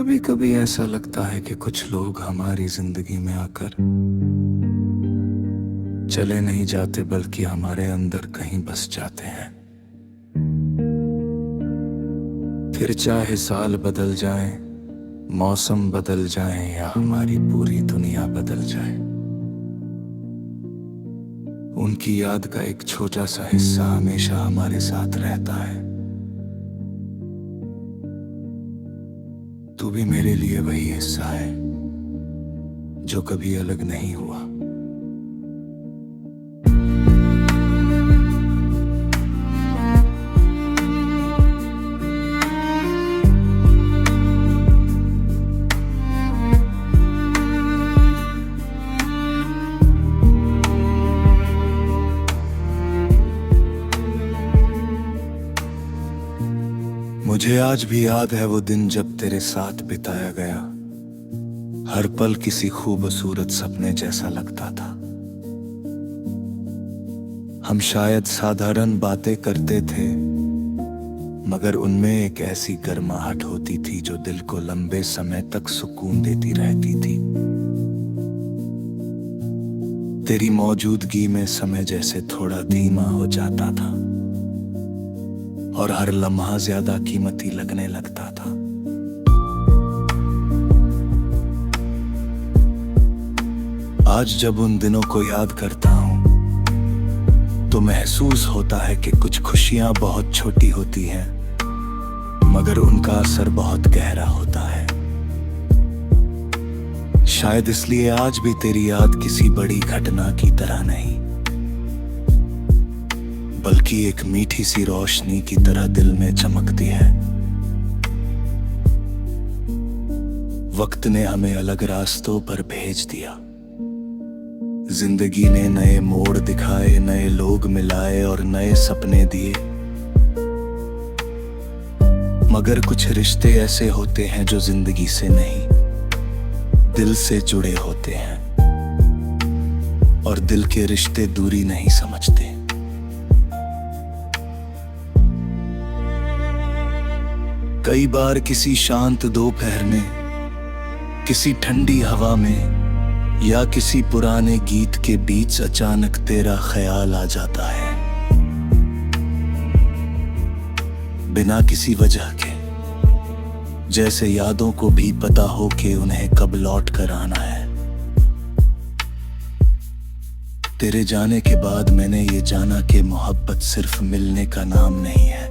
कभी कभी ऐसा लगता है कि कुछ लोग हमारी जिंदगी में आकर चले नहीं जाते बल्कि हमारे अंदर कहीं बस जाते हैं। फिर चाहे साल बदल जाए, मौसम बदल जाए या हमारी पूरी दुनिया बदल जाए, उनकी याद का एक छोटा सा हिस्सा हमेशा हमारे साथ रहता है। तू भी मेरे लिए वही हिस्सा है जो कभी अलग नहीं हुआ। मुझे आज भी याद है वो दिन जब तेरे साथ बिताया गया। हर पल किसी खूबसूरत सपने जैसा लगता था। हम शायद साधारण बातें करते थे, मगर उनमें एक ऐसी गर्माहट होती थी जो दिल को लंबे समय तक सुकून देती रहती थी। तेरी मौजूदगी में समय जैसे थोड़ा धीमा हो जाता था और हर लम्हा ज्यादा कीमती लगने लगता था। आज जब उन दिनों को याद करता हूं तो महसूस होता है कि कुछ खुशियां बहुत छोटी होती हैं, मगर उनका असर बहुत गहरा होता है। शायद इसलिए आज भी तेरी याद किसी बड़ी घटना की तरह नहीं, बल्कि एक मीठी सी रोशनी की तरह दिल में चमकती है। वक्त ने हमें अलग रास्तों पर भेज दिया। जिंदगी ने नए मोड़ दिखाए, नए लोग मिलाए और नए सपने दिए। मगर कुछ रिश्ते ऐसे होते हैं जो जिंदगी से नहीं, दिल से जुड़े होते हैं, और दिल के रिश्ते दूरी नहीं समझते। कई बार किसी शांत दोपहर में, किसी ठंडी हवा में या किसी पुराने गीत के बीच अचानक तेरा ख्याल आ जाता है, बिना किसी वजह के। जैसे यादों को भी पता हो कि उन्हें कब लौट कर आना है। तेरे जाने के बाद मैंने ये जाना कि मोहब्बत सिर्फ मिलने का नाम नहीं है।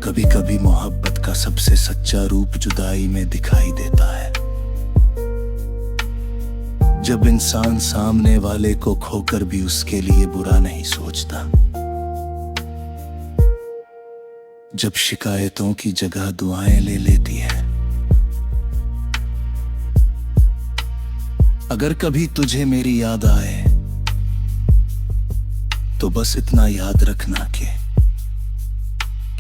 कभी कभी मोहब्बत का सबसे सच्चा रूप जुदाई में दिखाई देता है। जब इंसान सामने वाले को खोकर भी उसके लिए बुरा नहीं सोचता, जब शिकायतों की जगह दुआएं ले लेती है। अगर कभी तुझे मेरी याद आए तो बस इतना याद रखना कि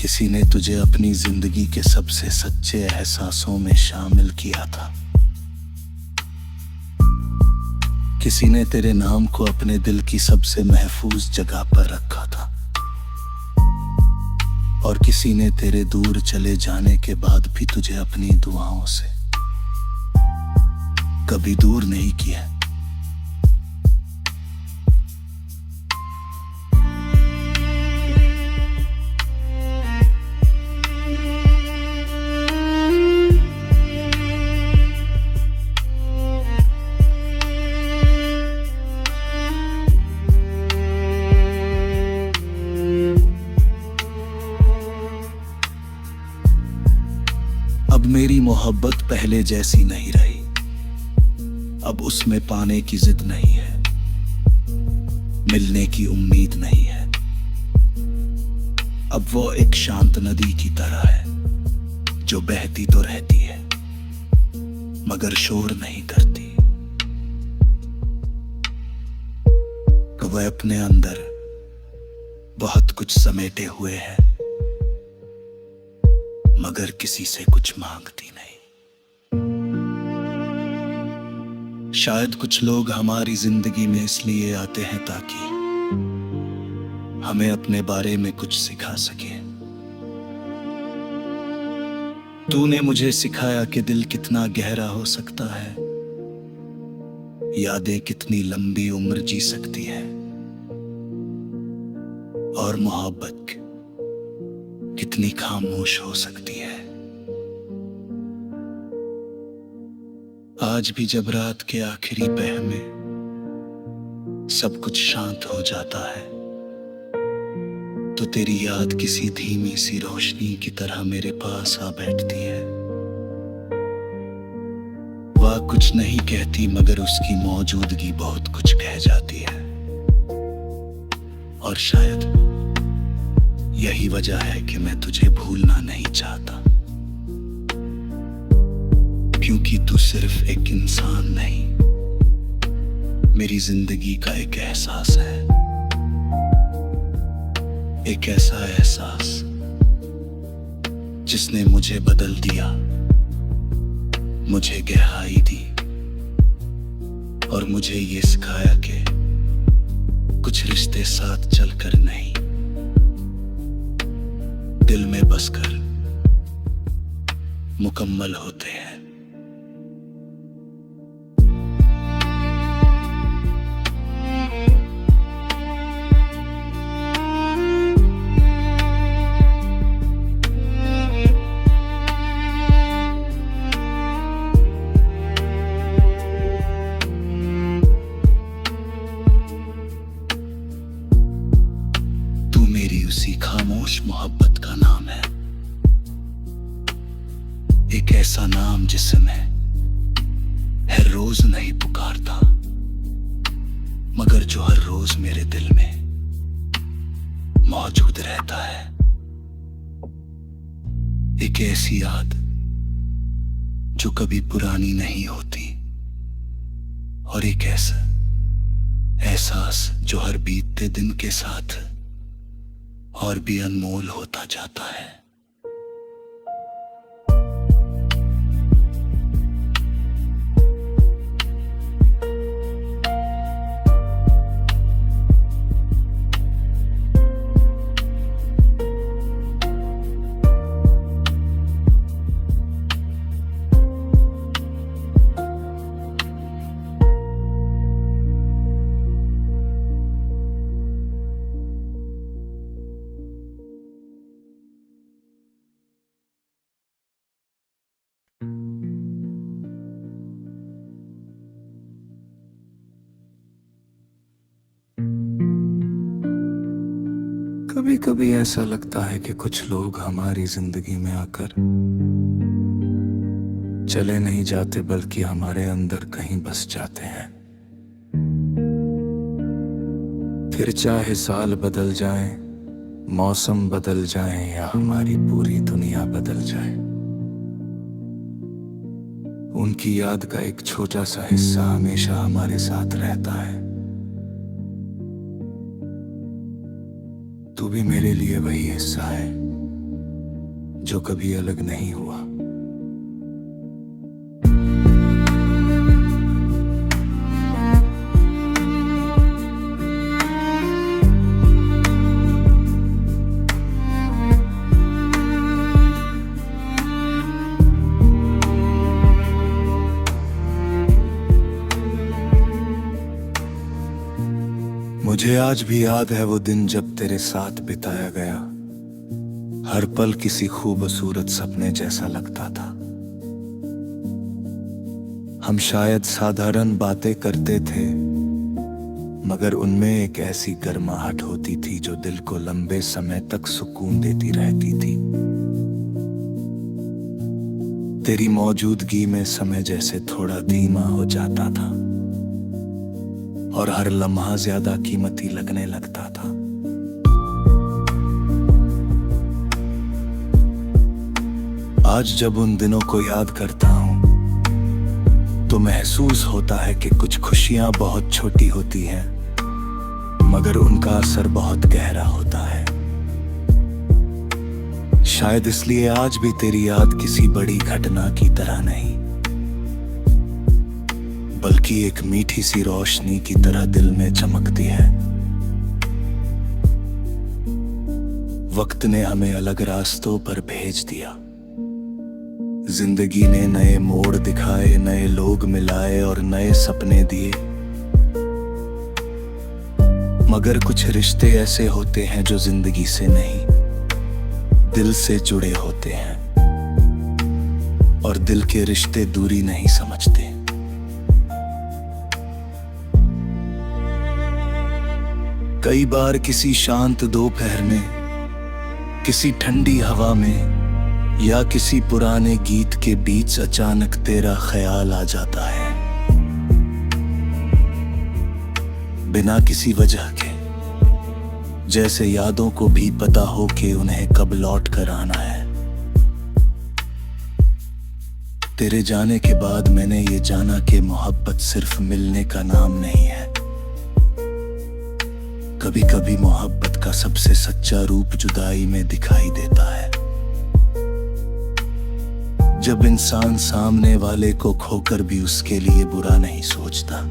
किसी ने तुझे अपनी जिंदगी के सबसे सच्चे एहसासों में शामिल किया था। किसी ने तेरे नाम को अपने दिल की सबसे महफूज जगह पर रखा था, और किसी ने तेरे दूर चले जाने के बाद भी तुझे अपनी दुआओं से कभी दूर नहीं किया। अब मेरी मोहब्बत पहले जैसी नहीं रही। अब उसमें पाने की जिद नहीं है, मिलने की उम्मीद नहीं है। अब वो एक शांत नदी की तरह है जो बहती तो रहती है मगर शोर नहीं करती। वह अपने अंदर बहुत कुछ समेटे हुए है, मगर किसी से कुछ मांगती नहीं। शायद कुछ लोग हमारी जिंदगी में इसलिए आते हैं ताकि हमें अपने बारे में कुछ सिखा सके। तूने मुझे सिखाया कि दिल कितना गहरा हो सकता है, यादें कितनी लंबी उम्र जी सकती है, और मोहब्बत कितनी खामोश हो सकती है। आज भी जब रात के आखिरी पहर में सब कुछ शांत हो जाता है, तो तेरी याद किसी धीमी सी रोशनी की तरह मेरे पास आ बैठती है। वह कुछ नहीं कहती, मगर उसकी मौजूदगी बहुत कुछ कह जाती है। और शायद यही वजह है कि मैं तुझे भूलना नहीं चाहता, क्योंकि तू सिर्फ एक इंसान नहीं, मेरी जिंदगी का एक एहसास है। एक ऐसा एहसास जिसने मुझे बदल दिया, मुझे गहराई दी, और मुझे ये सिखाया कि कुछ रिश्ते साथ चलकर नहीं, दिल में बसकर मुकम्मल होते हैं। मेरी उसी खामोश मोहब्बत का नाम है, एक ऐसा नाम जिसे मैं हर रोज नहीं पुकारता, मगर जो हर रोज मेरे दिल में मौजूद रहता है। एक ऐसी याद जो कभी पुरानी नहीं होती, और एक ऐसा एहसास जो हर बीतते दिन के साथ और भी अनमोल होता जाता है। कभी कभी ऐसा लगता है कि कुछ लोग हमारी जिंदगी में आकर चले नहीं जाते, बल्कि हमारे अंदर कहीं बस जाते हैं। फिर चाहे साल बदल जाए, मौसम बदल जाए, या हमारी पूरी दुनिया बदल जाए, उनकी याद का एक छोटा सा हिस्सा हमेशा हमारे साथ रहता है। तू भी मेरे लिए वही हिस्सा है जो कभी अलग नहीं हुआ। मुझे आज भी याद है वो दिन जब तेरे साथ बिताया गया हर पल किसी खूबसूरत सपने जैसा लगता था। हम शायद साधारण बातें करते थे, मगर उनमें एक ऐसी गर्माहट होती थी जो दिल को लंबे समय तक सुकून देती रहती थी। तेरी मौजूदगी में समय जैसे थोड़ा धीमा हो जाता था, और हर लम्हा ज्यादा कीमती लगने लगता था। आज जब उन दिनों को याद करता हूं, तो महसूस होता है कि कुछ खुशियां बहुत छोटी होती हैं, मगर उनका असर बहुत गहरा होता है। शायद इसलिए आज भी तेरी याद किसी बड़ी घटना की तरह नहीं, बल्कि एक मीठी सी रोशनी की तरह दिल में चमकती है। वक्त ने हमें अलग रास्तों पर भेज दिया, जिंदगी ने नए मोड़ दिखाए, नए लोग मिलाए और नए सपने दिए। मगर कुछ रिश्ते ऐसे होते हैं जो जिंदगी से नहीं, दिल से जुड़े होते हैं। और दिल के रिश्ते दूरी नहीं समझते। कई बार किसी शांत दोपहर में, किसी ठंडी हवा में या किसी पुराने गीत के बीच अचानक तेरा ख्याल आ जाता है, बिना किसी वजह के। जैसे यादों को भी पता हो कि उन्हें कब लौट कर आना है। तेरे जाने के बाद मैंने ये जाना कि मोहब्बत सिर्फ मिलने का नाम नहीं है। कभी कभी मोहब्बत का सबसे सच्चा रूप जुदाई में दिखाई देता है। जब इंसान सामने वाले को खोकर भी उसके लिए बुरा नहीं सोचता।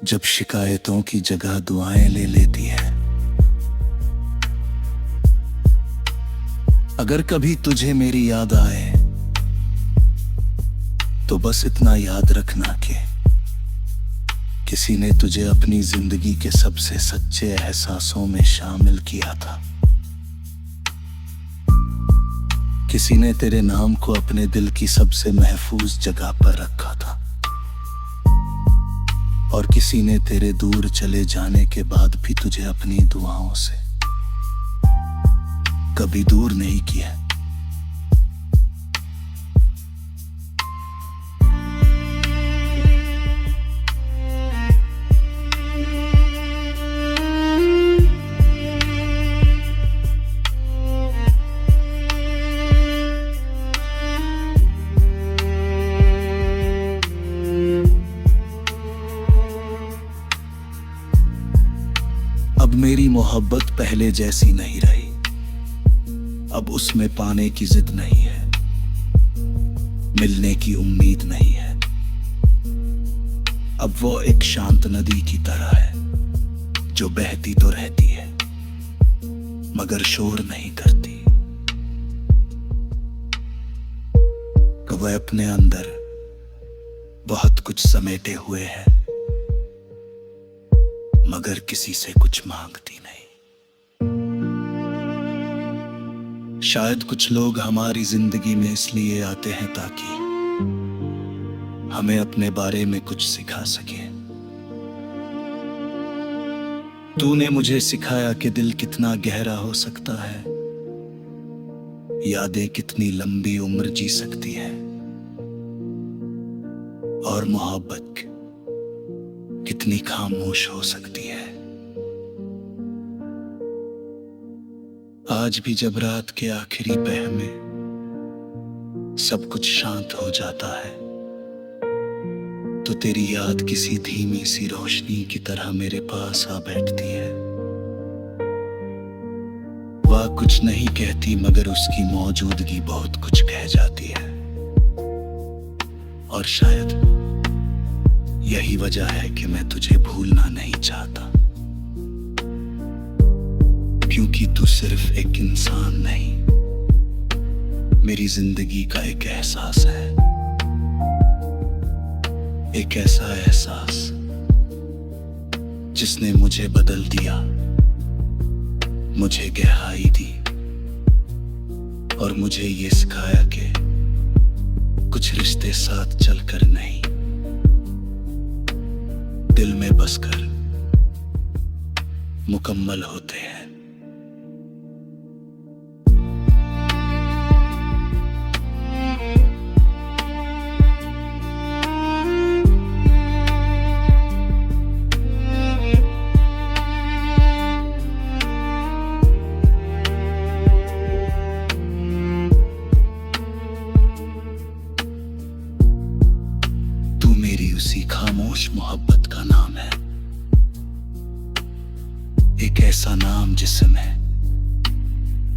जब शिकायतों की जगह दुआएं ले लेती है। अगर कभी तुझे मेरी याद आए तो बस इतना याद रखना कि किसी ने तुझे अपनी जिंदगी के सबसे सच्चे एहसासों में शामिल किया था। किसी ने तेरे नाम को अपने दिल की सबसे महफूज जगह पर रखा था। और किसी ने तेरे दूर चले जाने के बाद भी तुझे अपनी दुआओं से कभी दूर नहीं किया। अब मेरी मोहब्बत पहले जैसी नहीं रही। अब उसमें पाने की जिद नहीं है, मिलने की उम्मीद नहीं है। अब वो एक शांत नदी की तरह है जो बहती तो रहती है मगर शोर नहीं करती। वह अपने अंदर बहुत कुछ समेटे हुए है मगर किसी से कुछ मांगती नहीं। शायद कुछ लोग हमारी जिंदगी में इसलिए आते हैं ताकि हमें अपने बारे में कुछ सिखा सके। तूने मुझे सिखाया कि दिल कितना गहरा हो सकता है, यादें कितनी लंबी उम्र जी सकती है और मोहब्बत कितनी खामोश हो सकती है। आज भी जब रात के आखिरी पहर में सब कुछ शांत हो जाता है तो तेरी याद किसी धीमी सी रोशनी की तरह मेरे पास आ बैठती है। वह कुछ नहीं कहती मगर उसकी मौजूदगी बहुत कुछ कह जाती है। और शायद यही वजह है कि मैं तुझे भूलना नहीं चाहता, क्योंकि तू सिर्फ एक इंसान नहीं, मेरी जिंदगी का एक एहसास है। एक ऐसा एहसास जिसने मुझे बदल दिया, मुझे गहराई दी और मुझे ये सिखाया कि कुछ रिश्ते साथ चलकर नहीं, दिल में बसकर मुकम्मल होते हैं। तू मेरी उसी खामोश मोहब्बत का नाम है, एक ऐसा नाम जिसे मैं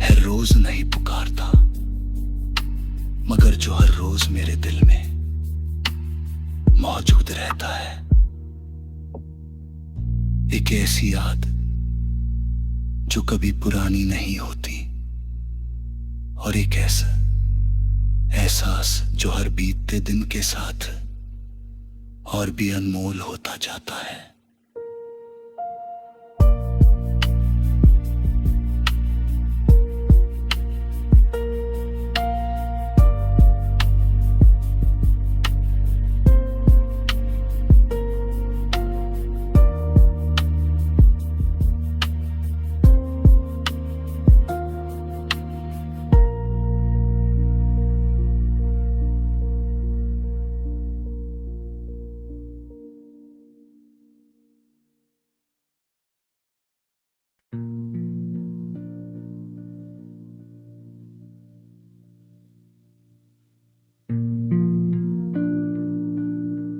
हर रोज नहीं पुकारता मगर जो हर रोज मेरे दिल में मौजूद रहता है। एक ऐसी याद जो कभी पुरानी नहीं होती और एक ऐसा एहसास जो हर बीतते दिन के साथ और भी अनमोल होता जाता है।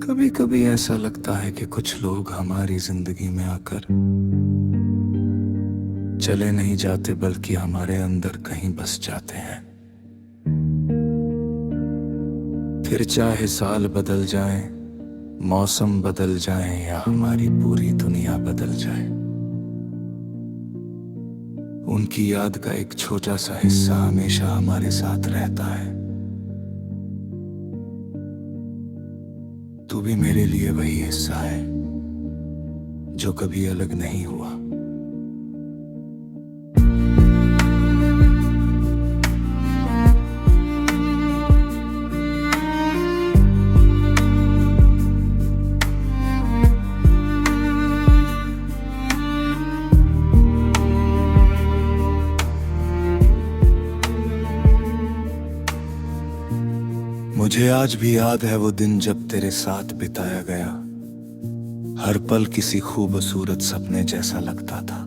कभी कभी ऐसा लगता है कि कुछ लोग हमारी जिंदगी में आकर चले नहीं जाते, बल्कि हमारे अंदर कहीं बस जाते हैं। फिर चाहे साल बदल जाए, मौसम बदल जाए या हमारी पूरी दुनिया बदल जाए, उनकी याद का एक छोटा सा हिस्सा हमेशा हमारे साथ रहता है। तू भी मेरे लिए वही हिस्सा है जो कभी अलग नहीं हुआ। मुझे आज भी याद है वो दिन जब तेरे साथ बिताया गया हर पल किसी खूबसूरत सपने जैसा लगता था।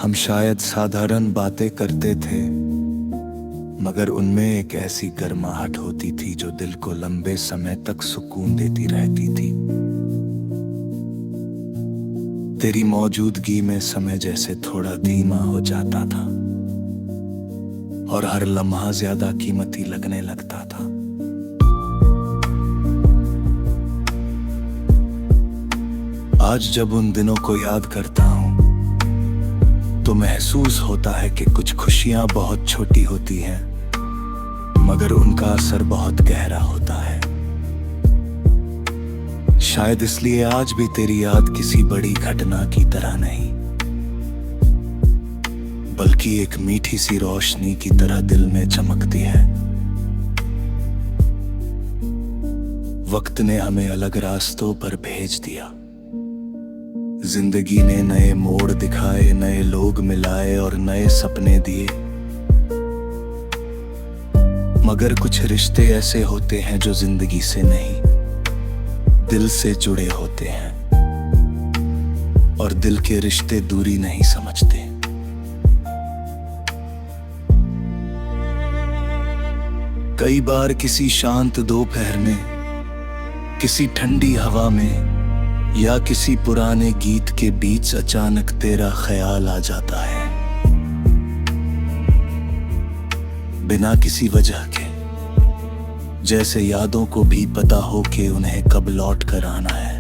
हम शायद साधारण बातें करते थे, मगर उनमें एक ऐसी गर्माहट होती थी जो दिल को लंबे समय तक सुकून देती रहती थी। तेरी मौजूदगी में समय जैसे थोड़ा धीमा हो जाता था और हर लम्हा ज्यादा कीमती लगने लगता था। आज जब उन दिनों को याद करता हूं तो महसूस होता है कि कुछ खुशियां बहुत छोटी होती हैं, मगर उनका असर बहुत गहरा होता है। शायद इसलिए आज भी तेरी याद किसी बड़ी घटना की तरह नहीं, बल्कि एक मीठी सी रोशनी की तरह दिल में चमकती है। वक्त ने हमें अलग रास्तों पर भेज दिया, जिंदगी ने नए मोड़ दिखाए, नए लोग मिलाए और नए सपने दिए, मगर कुछ रिश्ते ऐसे होते हैं जो जिंदगी से नहीं, दिल से जुड़े होते हैं, और दिल के रिश्ते दूरी नहीं समझते। कई बार किसी शांत दोपहर में, किसी ठंडी हवा में या किसी पुराने गीत के बीच अचानक तेरा ख्याल आ जाता है, बिना किसी वजह के, जैसे यादों को भी पता हो कि उन्हें कब लौट कर आना है।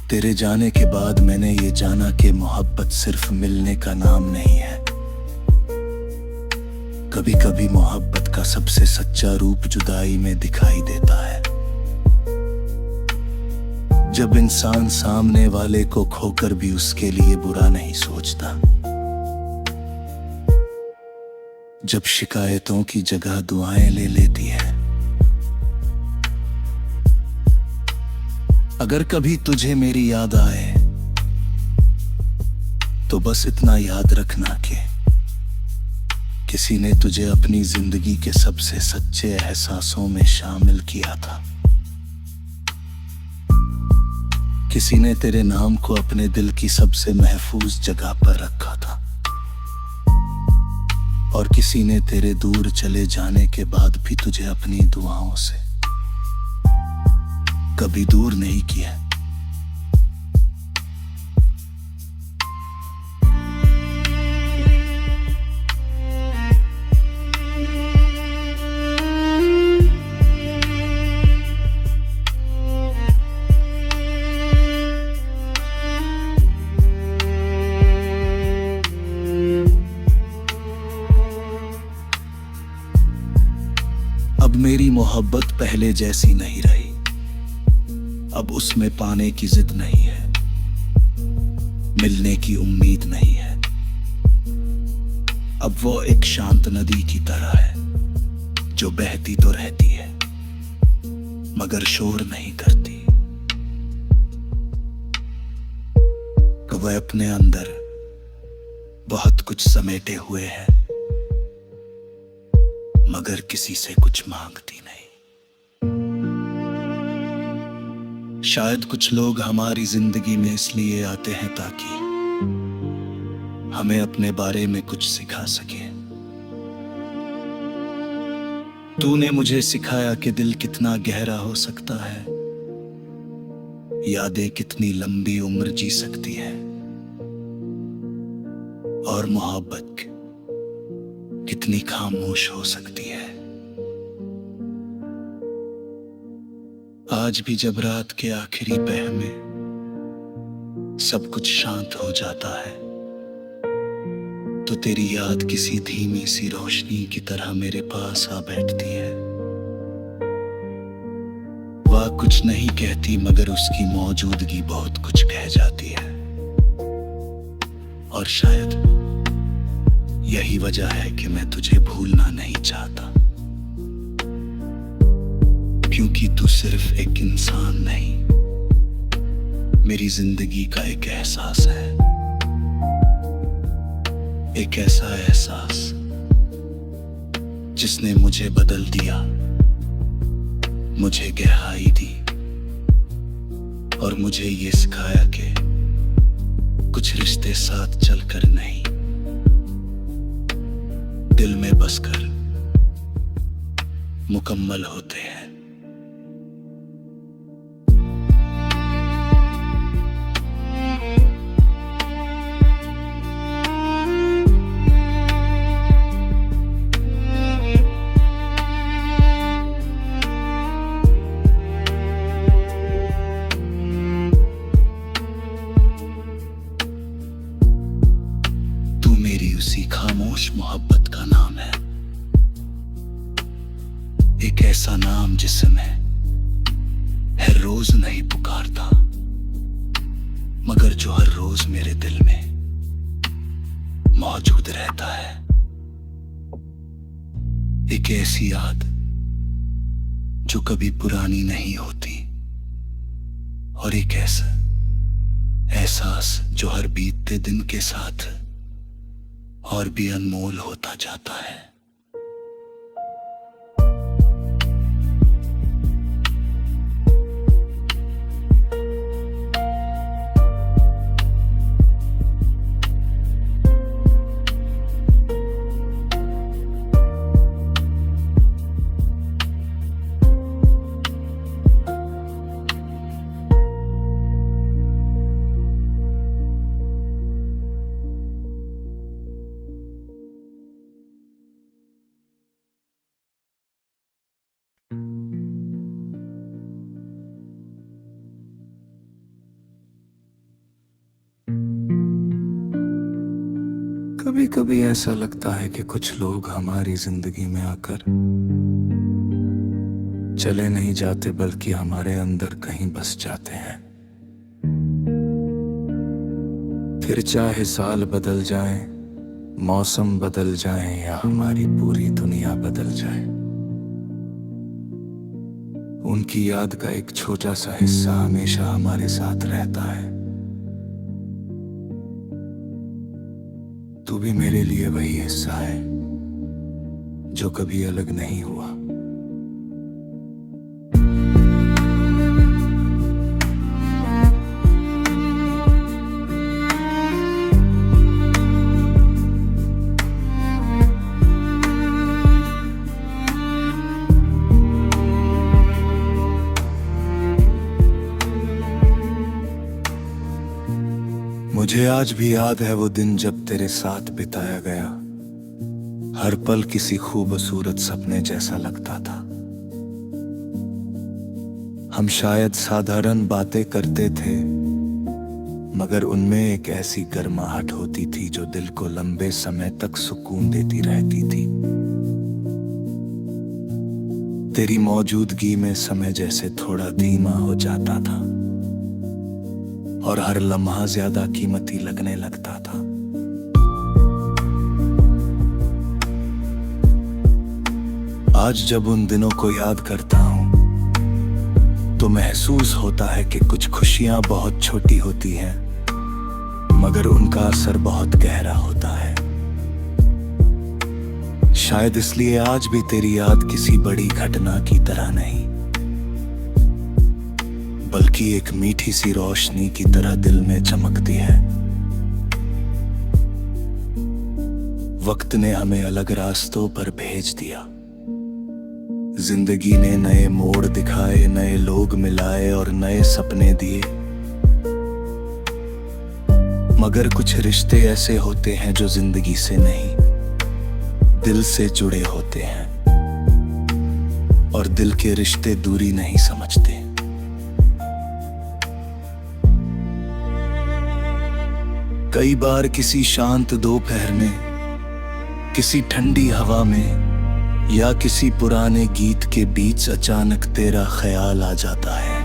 तेरे जाने के बाद मैंने ये जाना कि मोहब्बत सिर्फ मिलने का नाम नहीं है। कभी कभी मोहब्बत का सबसे सच्चा रूप जुदाई में दिखाई देता है, जब इंसान सामने वाले को खोकर भी उसके लिए बुरा नहीं सोचता, जब शिकायतों की जगह दुआएं ले लेती है। अगर कभी तुझे मेरी याद आए तो बस इतना याद रखना कि किसी ने तुझे अपनी जिंदगी के सबसे सच्चे एहसासों में शामिल किया था। किसी ने तेरे नाम को अपने दिल की सबसे महफूज जगह पर रखा था, और किसी ने तेरे दूर चले जाने के बाद भी तुझे अपनी दुआओं से कभी दूर नहीं किया। अब मेरी मोहब्बत पहले जैसी नहीं रही। अब उसमें पाने की जिद नहीं है, मिलने की उम्मीद नहीं है। अब वो एक शांत नदी की तरह है, जो बहती तो रहती है मगर शोर नहीं करती। वह अपने अंदर बहुत कुछ समेटे हुए है, मगर किसी से कुछ मांगती नहीं। शायद कुछ लोग हमारी जिंदगी में इसलिए आते हैं ताकि हमें अपने बारे में कुछ सिखा सके। तूने मुझे सिखाया कि दिल कितना गहरा हो सकता है, यादें कितनी लंबी उम्र जी सकती है, और मोहब्बत कितनी खामोश हो सकती है। आज भी जब रात के आखिरी पहर में सब कुछ शांत हो जाता है, तो तेरी याद किसी धीमी सी रोशनी की तरह मेरे पास आ बैठती है। वह कुछ नहीं कहती मगर उसकी मौजूदगी बहुत कुछ कह जाती है। और शायद यही वजह है कि मैं तुझे भूलना नहीं चाहता, क्योंकि तू सिर्फ एक इंसान नहीं, मेरी जिंदगी का एक एहसास है। एक ऐसा एहसास जिसने मुझे बदल दिया, मुझे गहराई दी और मुझे ये सिखाया कि कुछ रिश्ते साथ चलकर नहीं, दिल में बसकर मुकम्मल होते हैं। मेरी उसी खामोश मोहब्बत का नाम है, एक ऐसा नाम जिसे मैं हर रोज नहीं पुकारता, मगर जो हर रोज मेरे दिल में मौजूद रहता है। एक ऐसी याद जो कभी पुरानी नहीं होती, और एक ऐसा एहसास जो हर बीतते दिन के साथ और भी अनमोल होता जाता है। कभी कभी ऐसा लगता है कि कुछ लोग हमारी जिंदगी में आकर चले नहीं जाते, बल्कि हमारे अंदर कहीं बस जाते हैं। फिर चाहे साल बदल जाए, मौसम बदल जाए, या हमारी पूरी दुनिया बदल जाए, उनकी याद का एक छोटा सा हिस्सा हमेशा हमारे साथ रहता है। तू भी मेरे लिए वही हिस्सा है जो कभी अलग नहीं हुआ। मुझे आज भी याद है वो दिन जब तेरे साथ बिताया गया हर पल किसी खूबसूरत सपने जैसा लगता था। हम शायद साधारण बातें करते थे, मगर उनमें एक ऐसी गर्माहट होती थी जो दिल को लंबे समय तक सुकून देती रहती थी। तेरी मौजूदगी में समय जैसे थोड़ा धीमा हो जाता था और हर लम्हा ज्यादा कीमती लगने लगता था। आज जब उन दिनों को याद करता हूं तो महसूस होता है कि कुछ खुशियां बहुत छोटी होती हैं, मगर उनका असर बहुत गहरा होता है। शायद इसलिए आज भी तेरी याद किसी बड़ी घटना की तरह नहीं, बल्कि एक मीठी सी रोशनी की तरह दिल में चमकती है। वक्त ने हमें अलग रास्तों पर भेज दिया, जिंदगी ने नए मोड़ दिखाए, नए लोग मिलाए और नए सपने दिए। मगर कुछ रिश्ते ऐसे होते हैं जो जिंदगी से नहीं, दिल से जुड़े होते हैं, और दिल के रिश्ते दूरी नहीं समझते। कई बार किसी शांत दोपहर में, किसी ठंडी हवा में या किसी पुराने गीत के बीच अचानक तेरा ख्याल आ जाता है,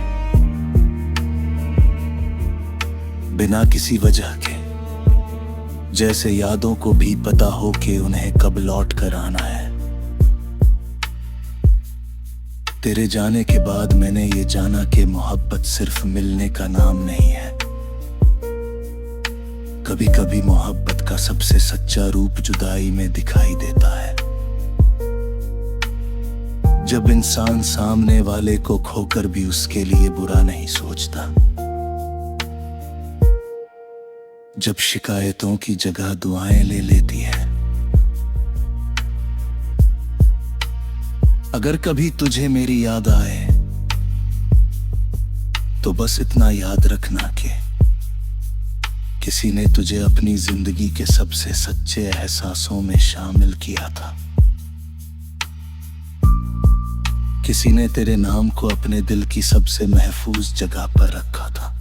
बिना किसी वजह के, जैसे यादों को भी पता हो कि उन्हें कब लौट कर आना है। तेरे जाने के बाद मैंने ये जाना कि मोहब्बत सिर्फ मिलने का नाम नहीं है। कभी कभी मोहब्बत का सबसे सच्चा रूप जुदाई में दिखाई देता है, जब इंसान सामने वाले को खोकर भी उसके लिए बुरा नहीं सोचता, जब शिकायतों की जगह दुआएं ले लेती है। अगर कभी तुझे मेरी याद आए तो बस इतना याद रखना कि किसी ने तुझे अपनी जिंदगी के सबसे सच्चे एहसासों में शामिल किया था। किसी ने तेरे नाम को अपने दिल की सबसे महफूज जगह पर रखा था,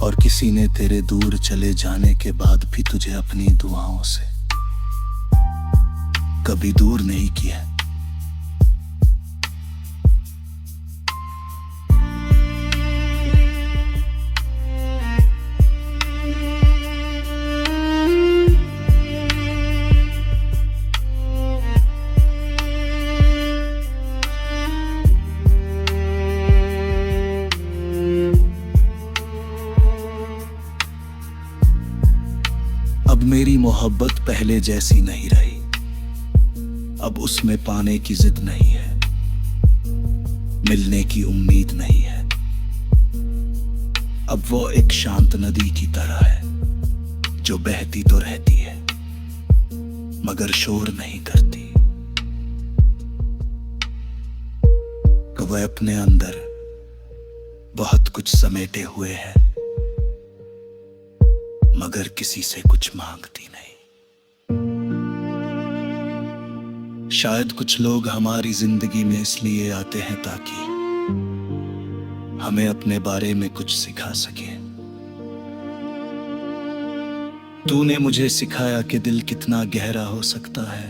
और किसी ने तेरे दूर चले जाने के बाद भी तुझे अपनी दुआओं से कभी दूर नहीं किया। अब मेरी मोहब्बत पहले जैसी नहीं रही, अब उसमें पाने की जिद नहीं है, मिलने की उम्मीद नहीं है। अब वो एक शांत नदी की तरह है जो बहती तो रहती है मगर शोर नहीं करती। वह अपने अंदर बहुत कुछ समेटे हुए है, मगर किसी से कुछ मांगती नहीं। शायद कुछ लोग हमारी जिंदगी में इसलिए आते हैं ताकि हमें अपने बारे में कुछ सिखा सके। तूने मुझे सिखाया कि दिल कितना गहरा हो सकता है,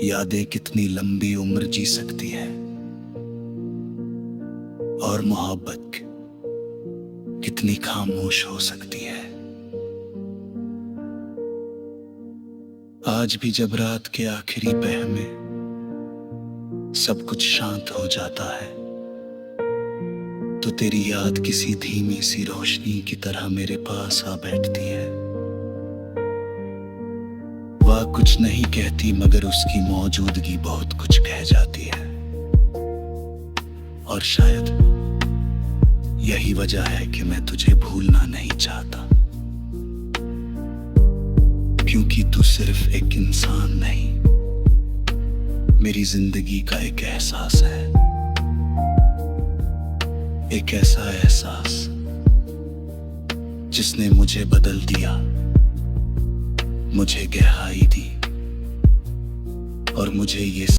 यादें कितनी लंबी उम्र जी सकती है, और मोहब्बत कितनी खामोश हो सकती है। आज भी जब रात के आखिरी पहर में सब कुछ शांत हो जाता है तो तेरी याद किसी धीमी सी रोशनी की तरह मेरे पास आ बैठती है। वह कुछ नहीं कहती मगर उसकी मौजूदगी बहुत कुछ कह जाती है, और शायद यही वजह है कि मैं तुझे भूलना नहीं चाहता, क्योंकि तू सिर्फ एक इंसान नहीं, मेरी जिंदगी का एक एहसास है। एक ऐसा एहसास जिसने मुझे बदल दिया, मुझे गहराई दी और मुझे ये